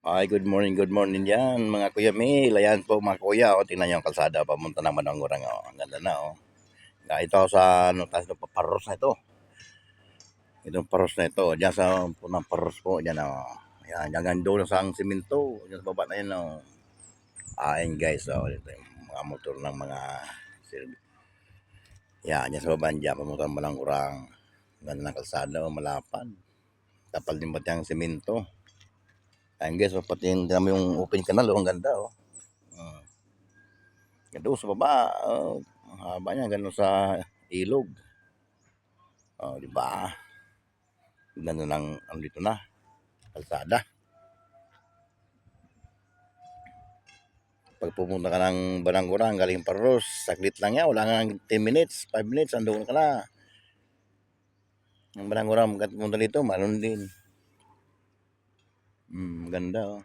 Ay, good morning yan, mga kuya Mil. Ayan po mga kuya, tingnan niyo ang kalsada papunta ng Manangurang. Ang ganda na, ito sa, taas ng paros na ito. Itong paros na ito, diyan sa punang paros po, diyan, Ayan, hanggang doon sa ang simento, diyan sa baba na yun, Ayan guys, ito yung mga motor ng mga, yan, diyan sa baba, diyan, papunta ng Manangurang. Ganda ng kalsada, malapad. Tapal din ba yung simento? Ayan guys, pati yung open canal, ang ganda, Uh, Ganda sa baba, ang haba niya gano'n sa ilog. Oh, di ba? Ganda ng ano dito na, kalsada. Pag pumunta ka ng Bananguran, galing Paros, saglit lang yan, wala nga 10 minutes, 5 minutes, andoon ka na. Ang Bananguran, pumunta dito, malun din. Ganda,